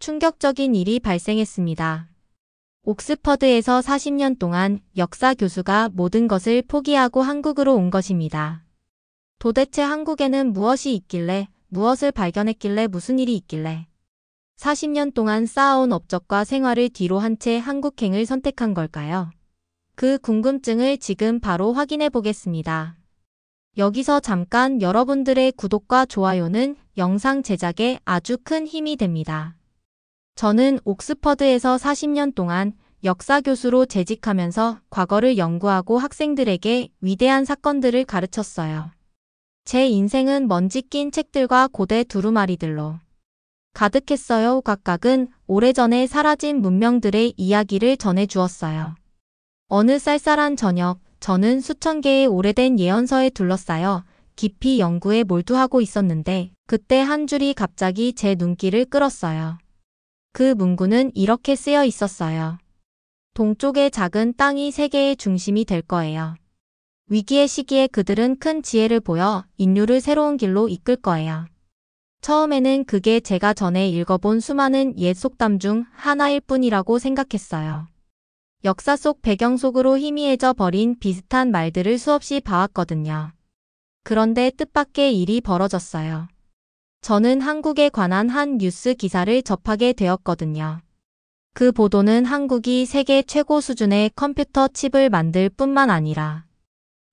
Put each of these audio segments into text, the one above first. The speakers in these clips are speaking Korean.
충격적인 일이 발생했습니다. 옥스퍼드에서 40년 동안 역사 교수가 모든 것을 포기하고 한국으로 온 것입니다. 도대체 한국에는 무엇이 있길래, 무엇을 발견했길래 무슨 일이 있길래 40년 동안 쌓아온 업적과 생활을 뒤로 한 채 한국행을 선택한 걸까요? 그 궁금증을 지금 바로 확인해 보겠습니다. 여기서 잠깐 여러분들의 구독과 좋아요는 영상 제작에 아주 큰 힘이 됩니다. 저는 옥스퍼드에서 40년 동안 역사 교수로 재직하면서 과거를 연구하고 학생들에게 위대한 사건들을 가르쳤어요. 제 인생은 먼지 낀 책들과 고대 두루마리들로 가득했어요. 각각은 오래전에 사라진 문명들의 이야기를 전해주었어요. 어느 쌀쌀한 저녁, 저는 수천 개의 오래된 예언서에 둘러싸여 깊이 연구에 몰두하고 있었는데 그때 한 줄이 갑자기 제 눈길을 끌었어요. 그 문구는 이렇게 쓰여 있었어요. 동쪽의 작은 땅이 세계의 중심이 될 거예요. 위기의 시기에 그들은 큰 지혜를 보여 인류를 새로운 길로 이끌 거예요. 처음에는 그게 제가 전에 읽어본 수많은 옛 속담 중 하나일 뿐이라고 생각했어요. 역사 속 배경 속으로 희미해져 버린 비슷한 말들을 수없이 봐왔거든요. 그런데 뜻밖의 일이 벌어졌어요. 저는 한국에 관한 한 뉴스 기사를 접하게 되었거든요. 그 보도는 한국이 세계 최고 수준의 컴퓨터 칩을 만들 뿐만 아니라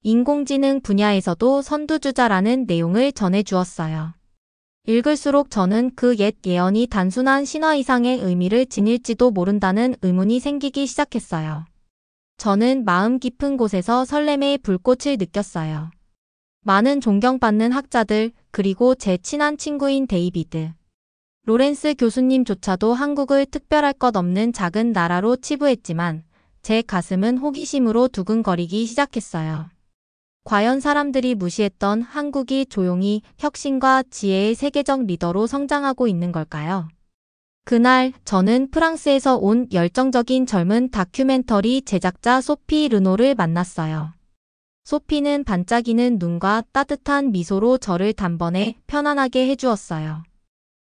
인공지능 분야에서도 선두주자라는 내용을 전해주었어요. 읽을수록 저는 그 옛 예언이 단순한 신화 이상의 의미를 지닐지도 모른다는 의문이 생기기 시작했어요. 저는 마음 깊은 곳에서 설렘의 불꽃을 느꼈어요. 많은 존경받는 학자들, 그리고 제 친한 친구인 데이비드 로렌스 교수님조차도 한국을 특별할 것 없는 작은 나라로 치부했지만 제 가슴은 호기심으로 두근거리기 시작했어요. 과연 사람들이 무시했던 한국이 조용히 혁신과 지혜의 세계적 리더로 성장하고 있는 걸까요? 그날 저는 프랑스에서 온 열정적인 젊은 다큐멘터리 제작자 소피 르노를 만났어요. 소피는 반짝이는 눈과 따뜻한 미소로 저를 단번에 편안하게 해주었어요.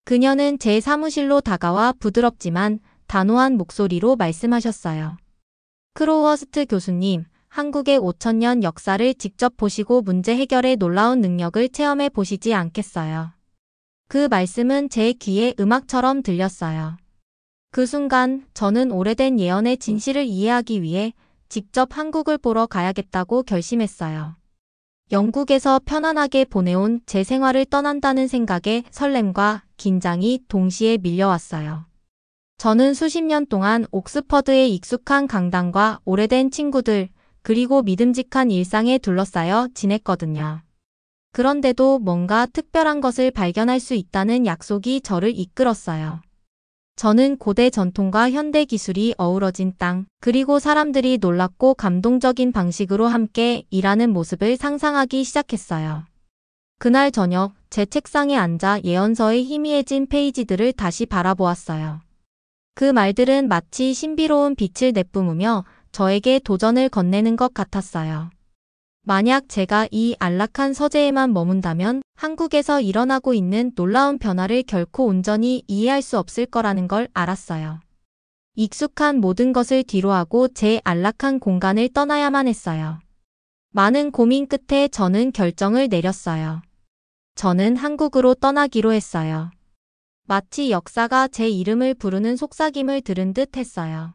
그녀는 제 사무실로 다가와 부드럽지만 단호한 목소리로 말씀하셨어요. 크로워스트 교수님, 한국의 5,000년 역사를 직접 보시고 문제 해결의 놀라운 능력을 체험해 보시지 않겠어요? 그 말씀은 제 귀에 음악처럼 들렸어요. 그 순간 저는 오래된 예언의 진실을 이해하기 위해 직접 한국을 보러 가야겠다고 결심했어요. 영국에서 편안하게 보내온 제 생활을 떠난다는 생각에 설렘과 긴장이 동시에 밀려왔어요. 저는 수십 년 동안 옥스퍼드의 익숙한 강당과 오래된 친구들, 그리고 믿음직한 일상에 둘러싸여 지냈거든요. 그런데도 뭔가 특별한 것을 발견할 수 있다는 약속이 저를 이끌었어요. 저는 고대 전통과 현대 기술이 어우러진 땅, 그리고 사람들이 놀랍고 감동적인 방식으로 함께 일하는 모습을 상상하기 시작했어요. 그날 저녁, 제 책상에 앉아 예언서의 희미해진 페이지들을 다시 바라보았어요. 그 말들은 마치 신비로운 빛을 내뿜으며 저에게 도전을 건네는 것 같았어요. 만약 제가 이 안락한 서재에만 머문다면 한국에서 일어나고 있는 놀라운 변화를 결코 온전히 이해할 수 없을 거라는 걸 알았어요. 익숙한 모든 것을 뒤로하고 제 안락한 공간을 떠나야만 했어요. 많은 고민 끝에 저는 결정을 내렸어요. 저는 한국으로 떠나기로 했어요. 마치 역사가 제 이름을 부르는 속삭임을 들은 듯 했어요.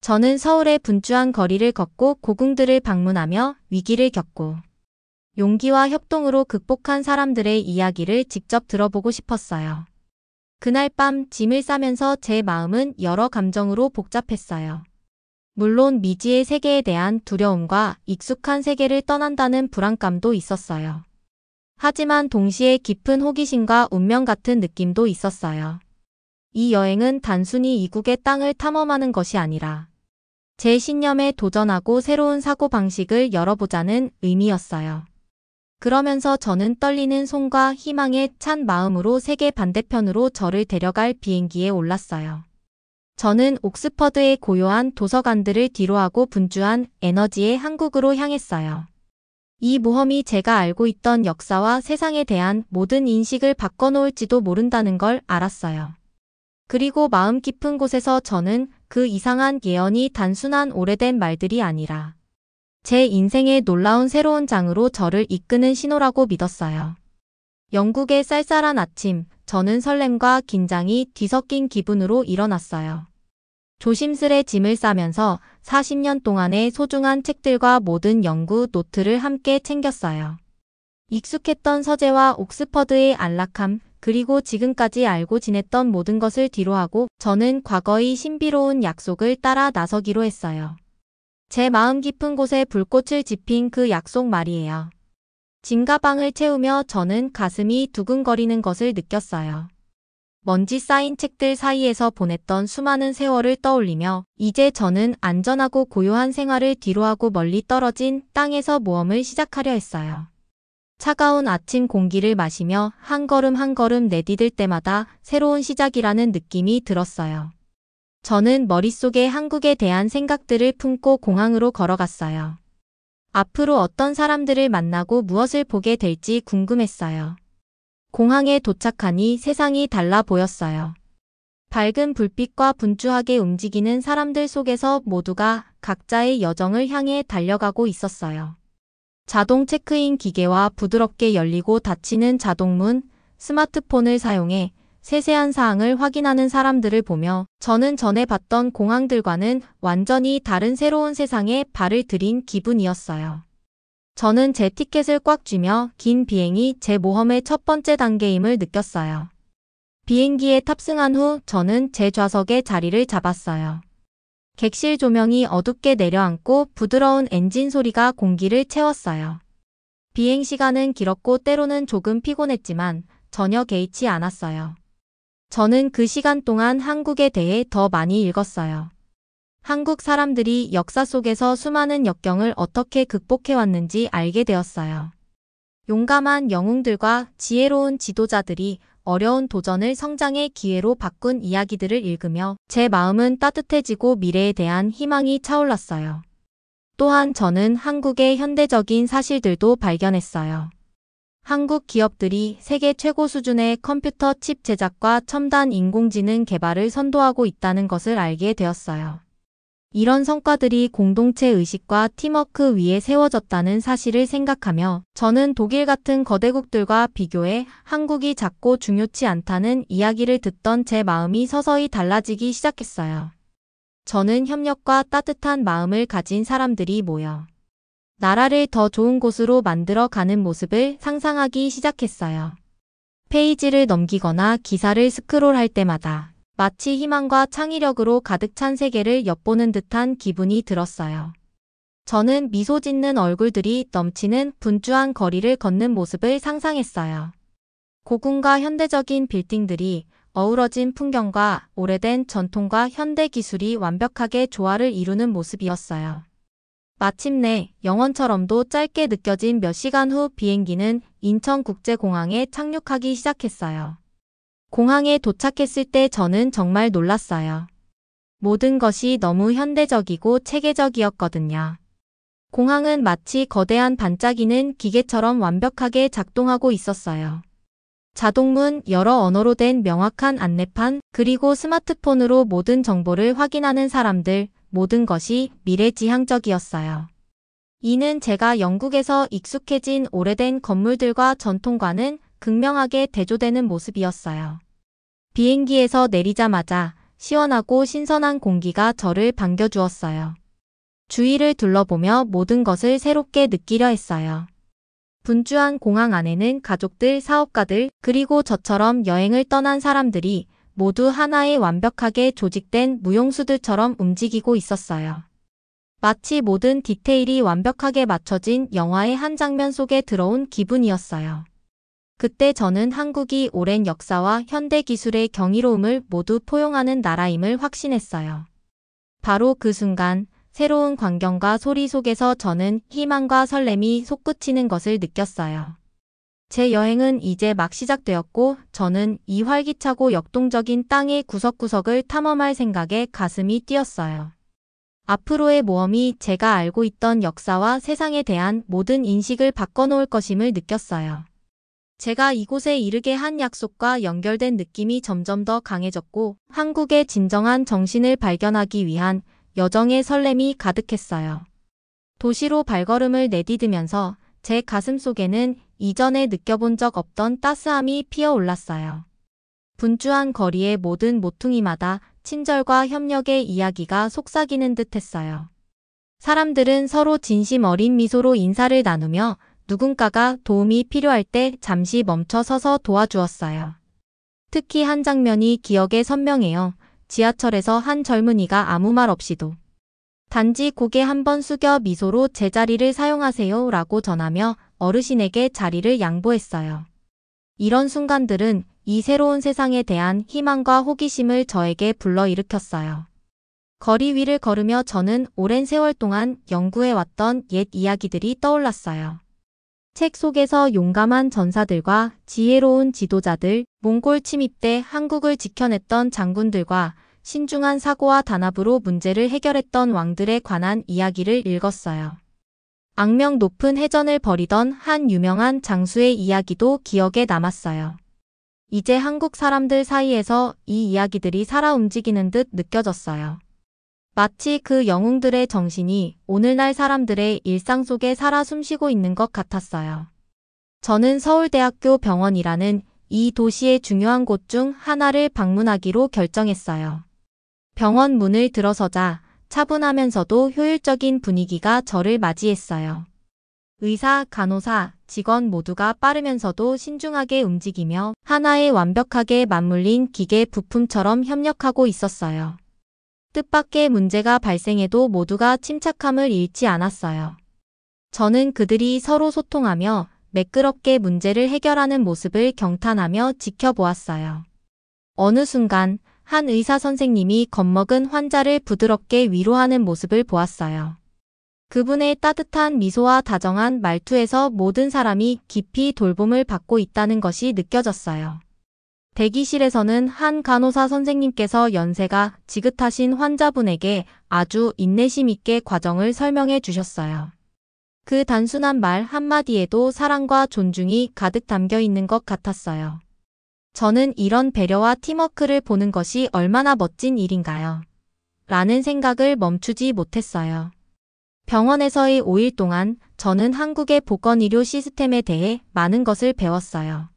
저는 서울의 분주한 거리를 걷고 고궁들을 방문하며 위기를 겪고 용기와 협동으로 극복한 사람들의 이야기를 직접 들어보고 싶었어요. 그날 밤 짐을 싸면서 제 마음은 여러 감정으로 복잡했어요. 물론 미지의 세계에 대한 두려움과 익숙한 세계를 떠난다는 불안감도 있었어요. 하지만 동시에 깊은 호기심과 운명 같은 느낌도 있었어요. 이 여행은 단순히 이국의 땅을 탐험하는 것이 아니라 제 신념에 도전하고 새로운 사고방식을 열어보자는 의미였어요. 그러면서 저는 떨리는 손과 희망에 찬 마음으로 세계 반대편으로 저를 데려갈 비행기에 올랐어요. 저는 옥스퍼드의 고요한 도서관들을 뒤로하고 분주한 에너지의 한국으로 향했어요. 이 모험이 제가 알고 있던 역사와 세상에 대한 모든 인식을 바꿔놓을지도 모른다는 걸 알았어요. 그리고 마음 깊은 곳에서 저는 그 이상한 예언이 단순한 오래된 말들이 아니라 제 인생의 놀라운 새로운 장으로 저를 이끄는 신호라고 믿었어요. 영국의 쌀쌀한 아침, 저는 설렘과 긴장이 뒤섞인 기분으로 일어났어요. 조심스레 짐을 싸면서 40년 동안의 소중한 책들과 모든 연구 노트를 함께 챙겼어요. 익숙했던 서재와 옥스퍼드의 안락함, 그리고 지금까지 알고 지냈던 모든 것을 뒤로하고 저는 과거의 신비로운 약속을 따라 나서기로 했어요. 제 마음 깊은 곳에 불꽃을 지핀 그 약속 말이에요. 짐가방을 채우며 저는 가슴이 두근거리는 것을 느꼈어요. 먼지 쌓인 책들 사이에서 보냈던 수많은 세월을 떠올리며 이제 저는 안전하고 고요한 생활을 뒤로하고 멀리 떨어진 땅에서 모험을 시작하려 했어요. 차가운 아침 공기를 마시며 한 걸음 한 걸음 내디딜 때마다 새로운 시작이라는 느낌이 들었어요. 저는 머릿속에 한국에 대한 생각들을 품고 공항으로 걸어갔어요. 앞으로 어떤 사람들을 만나고 무엇을 보게 될지 궁금했어요. 공항에 도착하니 세상이 달라 보였어요. 밝은 불빛과 분주하게 움직이는 사람들 속에서 모두가 각자의 여정을 향해 달려가고 있었어요. 자동 체크인 기계와 부드럽게 열리고 닫히는 자동문, 스마트폰을 사용해 세세한 사항을 확인하는 사람들을 보며 저는 전에 봤던 공항들과는 완전히 다른 새로운 세상에 발을 들인 기분이었어요. 저는 제 티켓을 꽉 쥐며 긴 비행이 제 모험의 첫 번째 단계임을 느꼈어요. 비행기에 탑승한 후 저는 제 좌석에 자리를 잡았어요. 객실 조명이 어둡게 내려앉고 부드러운 엔진 소리가 공기를 채웠어요. 비행 시간은 길었고 때로는 조금 피곤했지만 전혀 개의치 않았어요. 저는 그 시간 동안 한국에 대해 더 많이 읽었어요. 한국 사람들이 역사 속에서 수많은 역경을 어떻게 극복해왔는지 알게 되었어요. 용감한 영웅들과 지혜로운 지도자들이 어려운 도전을 성장의 기회로 바꾼 이야기들을 읽으며 제 마음은 따뜻해지고 미래에 대한 희망이 차올랐어요. 또한 저는 한국의 현대적인 사실들도 발견했어요. 한국 기업들이 세계 최고 수준의 컴퓨터 칩 제작과 첨단 인공지능 개발을 선도하고 있다는 것을 알게 되었어요. 이런 성과들이 공동체 의식과 팀워크 위에 세워졌다는 사실을 생각하며 저는 독일 같은 거대국들과 비교해 한국이 작고 중요치 않다는 이야기를 듣던 제 마음이 서서히 달라지기 시작했어요. 저는 협력과 따뜻한 마음을 가진 사람들이 모여 나라를 더 좋은 곳으로 만들어 가는 모습을 상상하기 시작했어요. 페이지를 넘기거나 기사를 스크롤할 때마다 마치 희망과 창의력으로 가득 찬 세계를 엿보는 듯한 기분이 들었어요. 저는 미소 짓는 얼굴들이 넘치는 분주한 거리를 걷는 모습을 상상했어요. 고궁과 현대적인 빌딩들이 어우러진 풍경과 오래된 전통과 현대 기술이 완벽하게 조화를 이루는 모습이었어요. 마침내 영원처럼도 짧게 느껴진 몇 시간 후 비행기는 인천국제공항에 착륙하기 시작했어요. 공항에 도착했을 때 저는 정말 놀랐어요. 모든 것이 너무 현대적이고 체계적이었거든요. 공항은 마치 거대한 반짝이는 기계처럼 완벽하게 작동하고 있었어요. 자동문, 여러 언어로 된 명확한 안내판, 그리고 스마트폰으로 모든 정보를 확인하는 사람들, 모든 것이 미래지향적이었어요. 이는 제가 영국에서 익숙해진 오래된 건물들과 전통과는 극명하게 대조되는 모습이었어요. 비행기에서 내리자마자 시원하고 신선한 공기가 저를 반겨주었어요. 주위를 둘러보며 모든 것을 새롭게 느끼려 했어요. 분주한 공항 안에는 가족들, 사업가들, 그리고 저처럼 여행을 떠난 사람들이 모두 하나의 완벽하게 조직된 무용수들처럼 움직이고 있었어요. 마치 모든 디테일이 완벽하게 맞춰진 영화의 한 장면 속에 들어온 기분이었어요. 그때 저는 한국이 오랜 역사와 현대 기술의 경이로움을 모두 포용하는 나라임을 확신했어요. 바로 그 순간 새로운 광경과 소리 속에서 저는 희망과 설렘이 솟구치는 것을 느꼈어요. 제 여행은 이제 막 시작되었고 저는 이 활기차고 역동적인 땅의 구석구석을 탐험할 생각에 가슴이 뛰었어요. 앞으로의 모험이 제가 알고 있던 역사와 세상에 대한 모든 인식을 바꿔놓을 것임을 느꼈어요. 제가 이곳에 이르게 한 약속과 연결된 느낌이 점점 더 강해졌고 한국의 진정한 정신을 발견하기 위한 여정의 설렘이 가득했어요. 도시로 발걸음을 내디디면서 제 가슴 속에는 이전에 느껴본 적 없던 따스함이 피어올랐어요. 분주한 거리의 모든 모퉁이마다 친절과 협력의 이야기가 속삭이는 듯 했어요. 사람들은 서로 진심 어린 미소로 인사를 나누며 누군가가 도움이 필요할 때 잠시 멈춰 서서 도와주었어요. 특히 한 장면이 기억에 선명해요. 지하철에서 한 젊은이가 아무 말 없이도 단지 고개 한번 숙여 미소로 제 자리를 사용하세요 라고 전하며 어르신에게 자리를 양보했어요. 이런 순간들은 이 새로운 세상에 대한 희망과 호기심을 저에게 불러일으켰어요. 거리 위를 걸으며 저는 오랜 세월 동안 연구해왔던 옛 이야기들이 떠올랐어요. 책 속에서 용감한 전사들과 지혜로운 지도자들, 몽골 침입 때 한국을 지켜냈던 장군들과 신중한 사고와 단합으로 문제를 해결했던 왕들에 관한 이야기를 읽었어요. 악명 높은 해전을 벌이던 한 유명한 장수의 이야기도 기억에 남았어요. 이제 한국 사람들 사이에서 이 이야기들이 살아 움직이는 듯 느껴졌어요. 마치 그 영웅들의 정신이 오늘날 사람들의 일상 속에 살아 숨쉬고 있는 것 같았어요. 저는 서울대학교 병원이라는 이 도시의 중요한 곳 중 하나를 방문하기로 결정했어요. 병원 문을 들어서자 차분하면서도 효율적인 분위기가 저를 맞이했어요. 의사, 간호사, 직원 모두가 빠르면서도 신중하게 움직이며 하나의 완벽하게 맞물린 기계 부품처럼 협력하고 있었어요. 뜻밖의 문제가 발생해도 모두가 침착함을 잃지 않았어요. 저는 그들이 서로 소통하며 매끄럽게 문제를 해결하는 모습을 경탄하며 지켜보았어요. 어느 순간 한 의사 선생님이 겁먹은 환자를 부드럽게 위로하는 모습을 보았어요. 그분의 따뜻한 미소와 다정한 말투에서 모든 사람이 깊이 돌봄을 받고 있다는 것이 느껴졌어요. 대기실에서는 한 간호사 선생님께서 연세가 지긋하신 환자분에게 아주 인내심 있게 과정을 설명해 주셨어요. 그 단순한 말 한마디에도 사랑과 존중이 가득 담겨 있는 것 같았어요. 저는 이런 배려와 팀워크를 보는 것이 얼마나 멋진 일인가요? 라는 생각을 멈추지 못했어요. 병원에서의 5일 동안 저는 한국의 보건의료 시스템에 대해 많은 것을 배웠어요.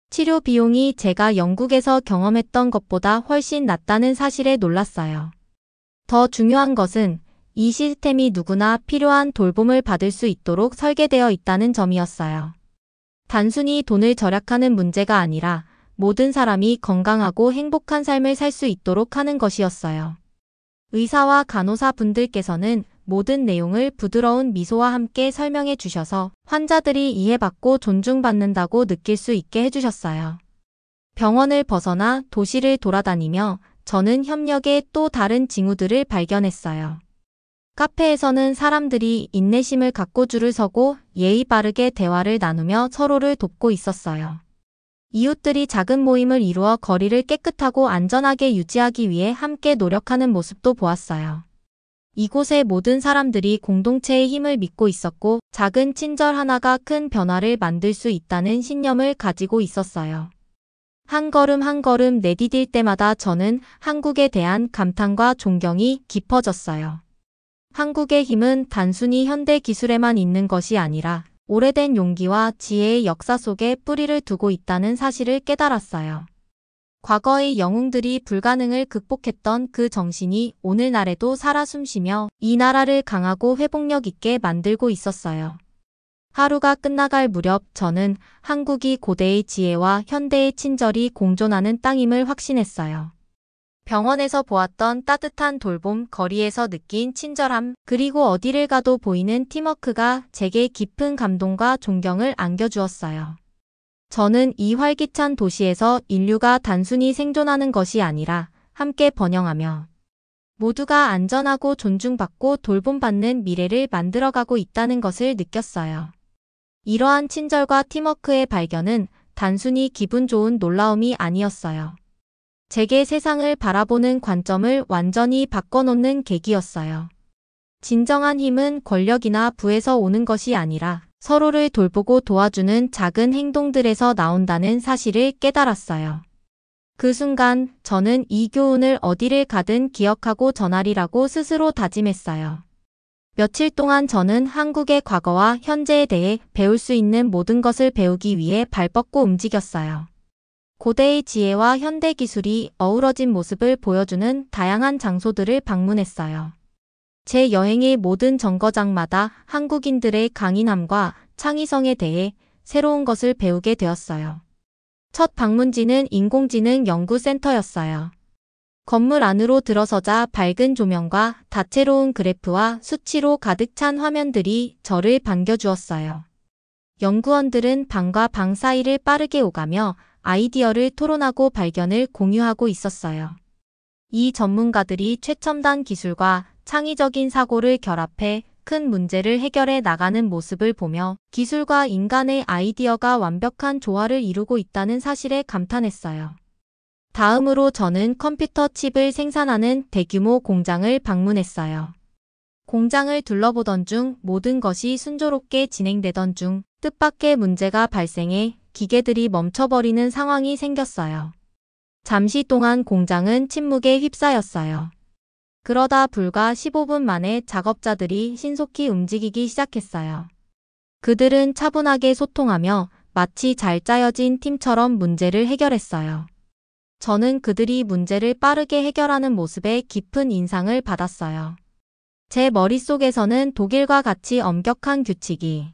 치료 비용이 제가 영국에서 경험했던 것보다 훨씬 낮다는 사실에 놀랐어요. 더 중요한 것은 이 시스템이 누구나 필요한 돌봄을 받을 수 있도록 설계되어 있다는 점이었어요. 단순히 돈을 절약하는 문제가 아니라 모든 사람이 건강하고 행복한 삶을 살 수 있도록 하는 것이었어요. 의사와 간호사 분들께서는 모든 내용을 부드러운 미소와 함께 설명해 주셔서 환자들이 이해받고 존중받는다고 느낄 수 있게 해주셨어요. 병원을 벗어나 도시를 돌아다니며 저는 협력의 또 다른 징후들을 발견했어요. 카페에서는 사람들이 인내심을 갖고 줄을 서고 예의 바르게 대화를 나누며 서로를 돕고 있었어요. 이웃들이 작은 모임을 이루어 거리를 깨끗하고 안전하게 유지하기 위해 함께 노력하는 모습도 보았어요. 이곳의 모든 사람들이 공동체의 힘을 믿고 있었고 작은 친절 하나가 큰 변화를 만들 수 있다는 신념을 가지고 있었어요. 한 걸음 한 걸음 내디딜 때마다 저는 한국에 대한 감탄과 존경이 깊어졌어요. 한국의 힘은 단순히 현대 기술에만 있는 것이 아니라 오래된 용기와 지혜의 역사 속에 뿌리를 두고 있다는 사실을 깨달았어요. 과거의 영웅들이 불가능을 극복했던 그 정신이 오늘날에도 살아 숨쉬며 이 나라를 강하고 회복력 있게 만들고 있었어요. 하루가 끝나갈 무렵 저는 한국이 고대의 지혜와 현대의 친절이 공존하는 땅임을 확신했어요. 병원에서 보았던 따뜻한 돌봄, 거리에서 느낀 친절함, 그리고 어디를 가도 보이는 팀워크가 제게 깊은 감동과 존경을 안겨주었어요. 저는 이 활기찬 도시에서 인류가 단순히 생존하는 것이 아니라 함께 번영하며 모두가 안전하고 존중받고 돌봄받는 미래를 만들어가고 있다는 것을 느꼈어요. 이러한 친절과 팀워크의 발견은 단순히 기분 좋은 놀라움이 아니었어요. 제게 세상을 바라보는 관점을 완전히 바꿔놓는 계기였어요. 진정한 힘은 권력이나 부에서 오는 것이 아니라 서로를 돌보고 도와주는 작은 행동들에서 나온다는 사실을 깨달았어요. 그 순간 저는 이 교훈을 어디를 가든 기억하고 전하리라고 스스로 다짐했어요. 며칠 동안 저는 한국의 과거와 현재에 대해 배울 수 있는 모든 것을 배우기 위해 발뻗고 움직였어요. 고대의 지혜와 현대 기술이 어우러진 모습을 보여주는 다양한 장소들을 방문했어요. 제 여행의 모든 정거장마다 한국인들의 강인함과 창의성에 대해 새로운 것을 배우게 되었어요. 첫 방문지는 인공지능 연구센터였어요. 건물 안으로 들어서자 밝은 조명과 다채로운 그래프와 수치로 가득 찬 화면들이 저를 반겨주었어요. 연구원들은 방과 방 사이를 빠르게 오가며 아이디어를 토론하고 발견을 공유하고 있었어요. 이 전문가들이 최첨단 기술과 창의적인 사고를 결합해 큰 문제를 해결해 나가는 모습을 보며 기술과 인간의 아이디어가 완벽한 조화를 이루고 있다는 사실에 감탄했어요. 다음으로 저는 컴퓨터 칩을 생산하는 대규모 공장을 방문했어요. 공장을 둘러보던 중 모든 것이 순조롭게 진행되던 중 뜻밖의 문제가 발생해 기계들이 멈춰버리는 상황이 생겼어요. 잠시 동안 공장은 침묵에 휩싸였어요. 그러다 불과 15분 만에 작업자들이 신속히 움직이기 시작했어요. 그들은 차분하게 소통하며 마치 잘 짜여진 팀처럼 문제를 해결했어요. 저는 그들이 문제를 빠르게 해결하는 모습에 깊은 인상을 받았어요. 제 머릿속에서는 독일과 같이 엄격한 규칙이,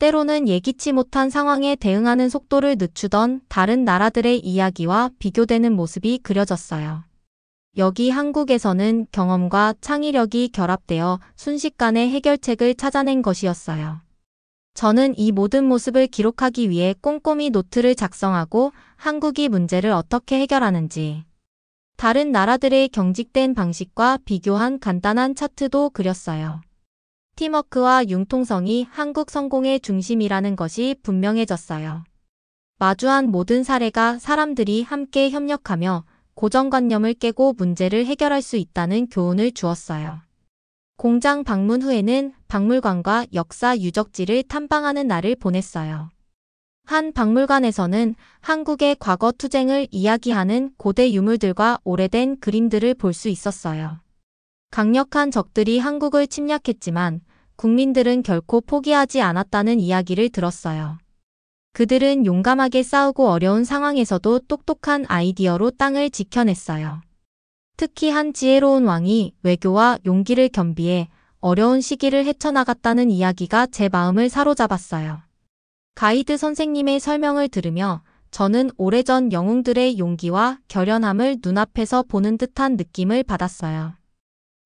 때로는 예기치 못한 상황에 대응하는 속도를 늦추던 다른 나라들의 이야기와 비교되는 모습이 그려졌어요. 여기 한국에서는 경험과 창의력이 결합되어 순식간에 해결책을 찾아낸 것이었어요. 저는 이 모든 모습을 기록하기 위해 꼼꼼히 노트를 작성하고 한국이 문제를 어떻게 해결하는지, 다른 나라들의 경직된 방식과 비교한 간단한 차트도 그렸어요. 팀워크와 융통성이 한국 성공의 중심이라는 것이 분명해졌어요. 마주한 모든 사례가 사람들이 함께 협력하며 고정관념을 깨고 문제를 해결할 수 있다는 교훈을 주었어요. 공장 방문 후에는 박물관과 역사 유적지를 탐방하는 날을 보냈어요. 한 박물관에서는 한국의 과거 투쟁을 이야기하는 고대 유물들과 오래된 그림들을 볼 수 있었어요. 강력한 적들이 한국을 침략했지만 국민들은 결코 포기하지 않았다는 이야기를 들었어요. 그들은 용감하게 싸우고 어려운 상황에서도 똑똑한 아이디어로 땅을 지켜냈어요. 특히 한 지혜로운 왕이 외교와 용기를 겸비해 어려운 시기를 헤쳐나갔다는 이야기가 제 마음을 사로잡았어요. 가이드 선생님의 설명을 들으며 저는 오래전 영웅들의 용기와 결연함을 눈앞에서 보는 듯한 느낌을 받았어요.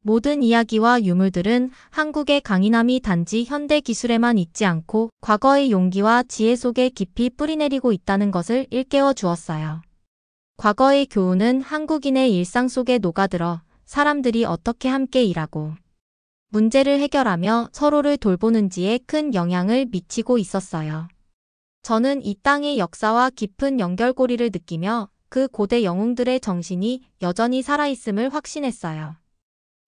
모든 이야기와 유물들은 한국의 강인함이 단지 현대 기술에만 있지 않고 과거의 용기와 지혜 속에 깊이 뿌리내리고 있다는 것을 일깨워 주었어요. 과거의 교훈은 한국인의 일상 속에 녹아들어 사람들이 어떻게 함께 일하고 문제를 해결하며 서로를 돌보는지에 큰 영향을 미치고 있었어요. 저는 이 땅의 역사와 깊은 연결고리를 느끼며 그 고대 영웅들의 정신이 여전히 살아있음을 확신했어요.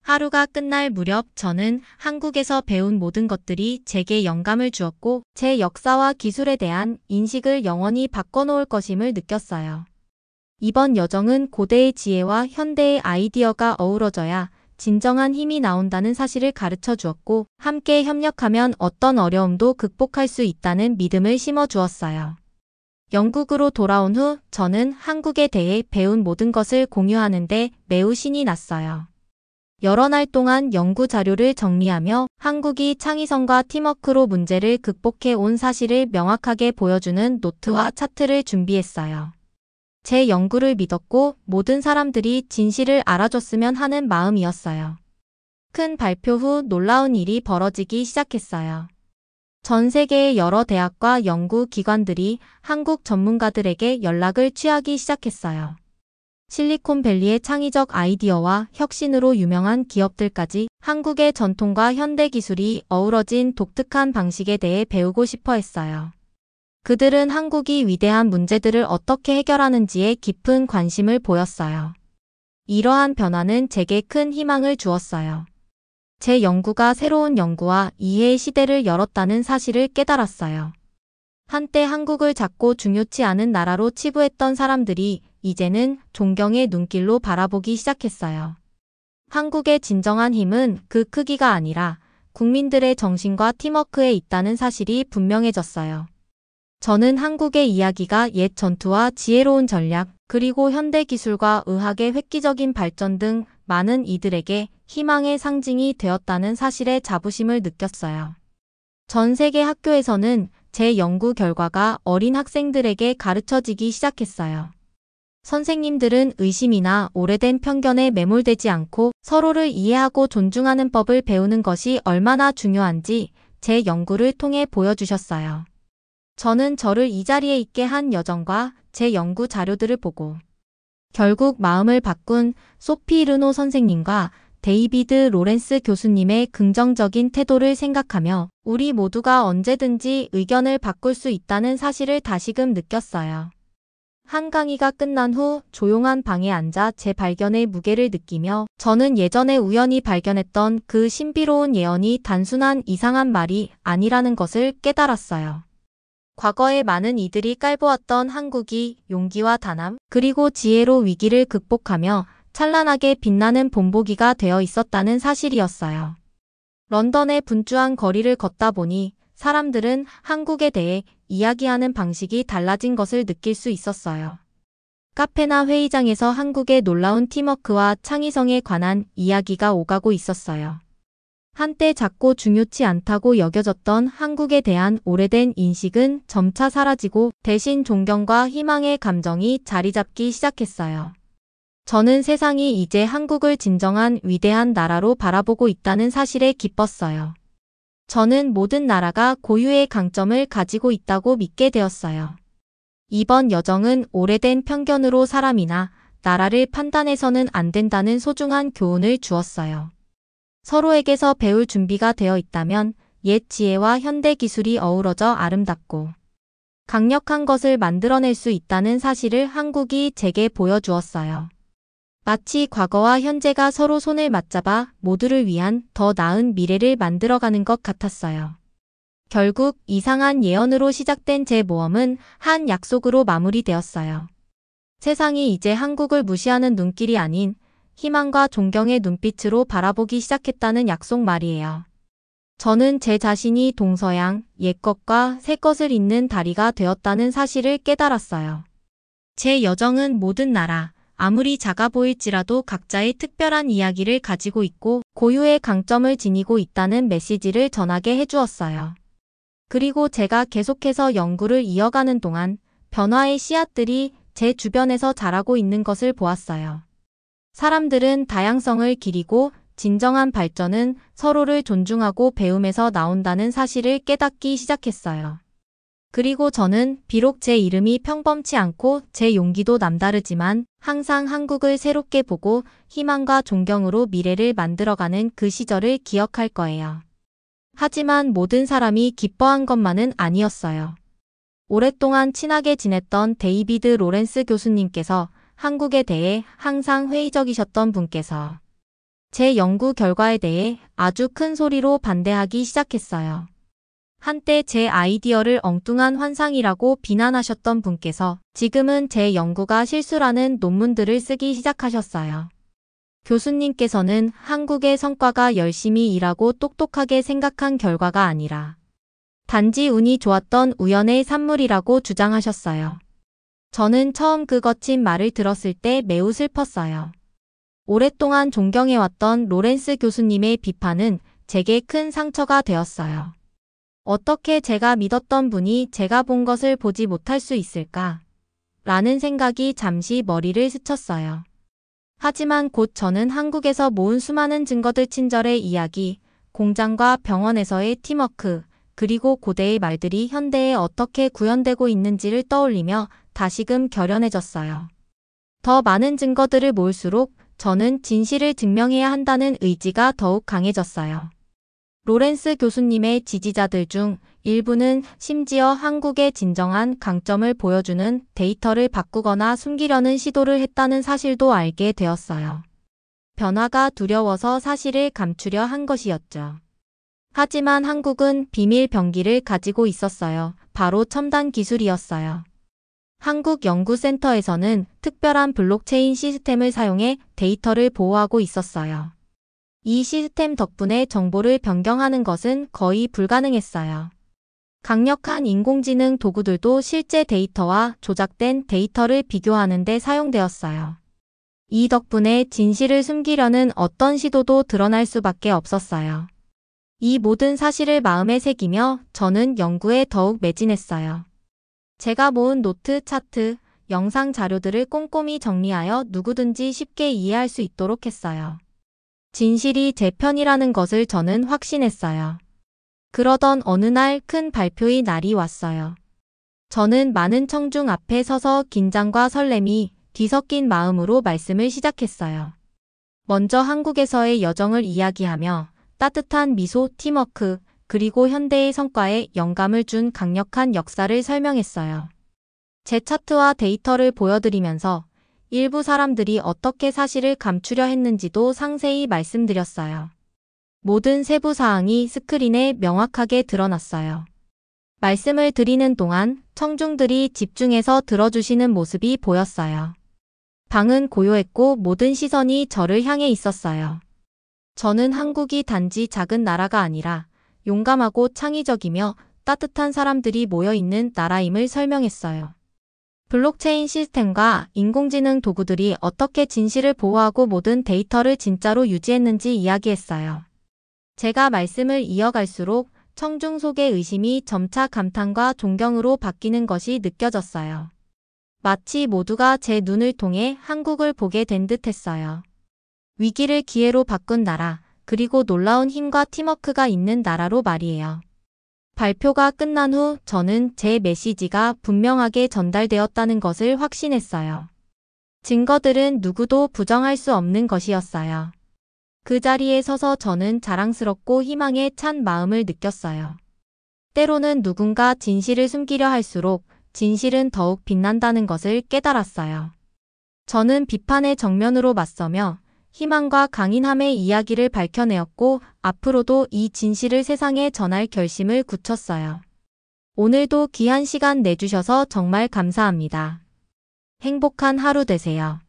하루가 끝날 무렵 저는 한국에서 배운 모든 것들이 제게 영감을 주었고 제 역사와 기술에 대한 인식을 영원히 바꿔놓을 것임을 느꼈어요. 이번 여정은 고대의 지혜와 현대의 아이디어가 어우러져야 진정한 힘이 나온다는 사실을 가르쳐 주었고 함께 협력하면 어떤 어려움도 극복할 수 있다는 믿음을 심어 주었어요. 영국으로 돌아온 후 저는 한국에 대해 배운 모든 것을 공유하는데 매우 신이 났어요. 여러 날 동안 연구 자료를 정리하며 한국이 창의성과 팀워크로 문제를 극복해 온 사실을 명확하게 보여주는 노트와 차트를 준비했어요. 제 연구를 믿었고 모든 사람들이 진실을 알아줬으면 하는 마음이었어요. 큰 발표 후 놀라운 일이 벌어지기 시작했어요. 전 세계의 여러 대학과 연구기관들이 한국 전문가들에게 연락을 취하기 시작했어요. 실리콘밸리의 창의적 아이디어와 혁신으로 유명한 기업들까지 한국의 전통과 현대 기술이 어우러진 독특한 방식에 대해 배우고 싶어 했어요. 그들은 한국이 위대한 문제들을 어떻게 해결하는지에 깊은 관심을 보였어요. 이러한 변화는 제게 큰 희망을 주었어요. 제 연구가 새로운 연구와 이해의 시대를 열었다는 사실을 깨달았어요. 한때 한국을 작고 중요치 않은 나라로 치부했던 사람들이 이제는 존경의 눈길로 바라보기 시작했어요. 한국의 진정한 힘은 그 크기가 아니라 국민들의 정신과 팀워크에 있다는 사실이 분명해졌어요. 저는 한국의 이야기가 옛 전투와 지혜로운 전략, 그리고 현대 기술과 의학의 획기적인 발전 등 많은 이들에게 희망의 상징이 되었다는 사실에 자부심을 느꼈어요. 전 세계 학교에서는 제 연구 결과가 어린 학생들에게 가르쳐지기 시작했어요. 선생님들은 의심이나 오래된 편견에 매몰되지 않고 서로를 이해하고 존중하는 법을 배우는 것이 얼마나 중요한지 제 연구를 통해 보여주셨어요. 저는 저를 이 자리에 있게 한 여정과 제 연구 자료들을 보고 결국 마음을 바꾼 소피 르노 선생님과 데이비드 로렌스 교수님의 긍정적인 태도를 생각하며 우리 모두가 언제든지 의견을 바꿀 수 있다는 사실을 다시금 느꼈어요. 한 강의가 끝난 후 조용한 방에 앉아 제 발견의 무게를 느끼며 저는 예전에 우연히 발견했던 그 신비로운 예언이 단순한 이상한 말이 아니라는 것을 깨달았어요. 과거에 많은 이들이 깔보았던 한국이 용기와 단함, 그리고 지혜로 위기를 극복하며 찬란하게 빛나는 본보기가 되어 있었다는 사실이었어요. 런던의 분주한 거리를 걷다 보니 사람들은 한국에 대해 이야기하는 방식이 달라진 것을 느낄 수 있었어요. 카페나 회의장에서 한국의 놀라운 팀워크와 창의성에 관한 이야기가 오가고 있었어요. 한때 작고 중요치 않다고 여겨졌던 한국에 대한 오래된 인식은 점차 사라지고 대신 존경과 희망의 감정이 자리 잡기 시작했어요. 저는 세상이 이제 한국을 진정한 위대한 나라로 바라보고 있다는 사실에 기뻤어요. 저는 모든 나라가 고유의 강점을 가지고 있다고 믿게 되었어요. 이번 여정은 오래된 편견으로 사람이나 나라를 판단해서는 안 된다는 소중한 교훈을 주었어요. 서로에게서 배울 준비가 되어 있다면 옛 지혜와 현대 기술이 어우러져 아름답고 강력한 것을 만들어낼 수 있다는 사실을 한국이 제게 보여주었어요. 마치 과거와 현재가 서로 손을 맞잡아 모두를 위한 더 나은 미래를 만들어가는 것 같았어요. 결국 이상한 예언으로 시작된 제 모험은 한 약속으로 마무리되었어요. 세상이 이제 한국을 무시하는 눈길이 아닌 희망과 존경의 눈빛으로 바라보기 시작했다는 약속 말이에요. 저는 제 자신이 동서양, 옛것과 새것을 잇는 다리가 되었다는 사실을 깨달았어요. 제 여정은 모든 나라, 아무리 작아 보일지라도 각자의 특별한 이야기를 가지고 있고 고유의 강점을 지니고 있다는 메시지를 전하게 해주었어요. 그리고 제가 계속해서 연구를 이어가는 동안 변화의 씨앗들이 제 주변에서 자라고 있는 것을 보았어요. 사람들은 다양성을 기리고 진정한 발전은 서로를 존중하고 배움에서 나온다는 사실을 깨닫기 시작했어요. 그리고 저는 비록 제 이름이 평범치 않고 제 용기도 남다르지만 항상 한국을 새롭게 보고 희망과 존경으로 미래를 만들어가는 그 시절을 기억할 거예요. 하지만 모든 사람이 기뻐한 것만은 아니었어요. 오랫동안 친하게 지냈던 데이비드 로렌스 교수님께서 한국에 대해 항상 회의적이셨던 분께서 제 연구 결과에 대해 아주 큰 소리로 반대하기 시작했어요. 한때 제 아이디어를 엉뚱한 환상이라고 비난하셨던 분께서 지금은 제 연구가 실수라는 논문들을 쓰기 시작하셨어요. 교수님께서는 한국의 성과가 열심히 일하고 똑똑하게 생각한 결과가 아니라 단지 운이 좋았던 우연의 산물이라고 주장하셨어요. 저는 처음 그 거친 말을 들었을 때 매우 슬펐어요. 오랫동안 존경해왔던 로렌스 교수님의 비판은 제게 큰 상처가 되었어요. 어떻게 제가 믿었던 분이 제가 본 것을 보지 못할 수 있을까? 라는 생각이 잠시 머리를 스쳤어요. 하지만 곧 저는 한국에서 모은 수많은 증거들 친절의 이야기, 공장과 병원에서의 팀워크, 그리고 고대의 말들이 현대에 어떻게 구현되고 있는지를 떠올리며 다시금 결연해졌어요. 더 많은 증거들을 모을수록 저는 진실을 증명해야 한다는 의지가 더욱 강해졌어요. 로렌스 교수님의 지지자들 중 일부는 심지어 한국의 진정한 강점을 보여주는 데이터를 바꾸거나 숨기려는 시도를 했다는 사실도 알게 되었어요. 변화가 두려워서 사실을 감추려 한 것이었죠. 하지만 한국은 비밀 병기를 가지고 있었어요. 바로 첨단 기술이었어요. 한국연구센터에서는 특별한 블록체인 시스템을 사용해 데이터를 보호하고 있었어요. 이 시스템 덕분에 정보를 변경하는 것은 거의 불가능했어요. 강력한 인공지능 도구들도 실제 데이터와 조작된 데이터를 비교하는 데 사용되었어요. 이 덕분에 진실을 숨기려는 어떤 시도도 드러날 수밖에 없었어요. 이 모든 사실을 마음에 새기며 저는 연구에 더욱 매진했어요. 제가 모은 노트, 차트, 영상 자료들을 꼼꼼히 정리하여 누구든지 쉽게 이해할 수 있도록 했어요. 진실이 제 편이라는 것을 저는 확신했어요. 그러던 어느 날 큰 발표의 날이 왔어요. 저는 많은 청중 앞에 서서 긴장과 설렘이 뒤섞인 마음으로 말씀을 시작했어요. 먼저 한국에서의 여정을 이야기하며 따뜻한 미소, 팀워크, 그리고 현대의 성과에 영감을 준 강력한 역사를 설명했어요. 제 차트와 데이터를 보여드리면서 일부 사람들이 어떻게 사실을 감추려 했는지도 상세히 말씀드렸어요. 모든 세부 사항이 스크린에 명확하게 드러났어요. 말씀을 드리는 동안 청중들이 집중해서 들어주시는 모습이 보였어요. 방은 고요했고 모든 시선이 저를 향해 있었어요. 저는 한국이 단지 작은 나라가 아니라 용감하고 창의적이며 따뜻한 사람들이 모여있는 나라임을 설명했어요. 블록체인 시스템과 인공지능 도구들이 어떻게 진실을 보호하고 모든 데이터를 진짜로 유지했는지 이야기했어요. 제가 말씀을 이어갈수록 청중 속의 의심이 점차 감탄과 존경으로 바뀌는 것이 느껴졌어요. 마치 모두가 제 눈을 통해 한국을 보게 된 듯했어요. 위기를 기회로 바꾼 나라, 그리고 놀라운 힘과 팀워크가 있는 나라로 말이에요. 발표가 끝난 후 저는 제 메시지가 분명하게 전달되었다는 것을 확신했어요. 증거들은 누구도 부정할 수 없는 것이었어요. 그 자리에 서서 저는 자랑스럽고 희망에 찬 마음을 느꼈어요. 때로는 누군가 진실을 숨기려 할수록 진실은 더욱 빛난다는 것을 깨달았어요. 저는 비판의 정면으로 맞서며 희망과 강인함의 이야기를 밝혀내었고 앞으로도 이 진실을 세상에 전할 결심을 굳혔어요. 오늘도 귀한 시간 내주셔서 정말 감사합니다. 행복한 하루 되세요.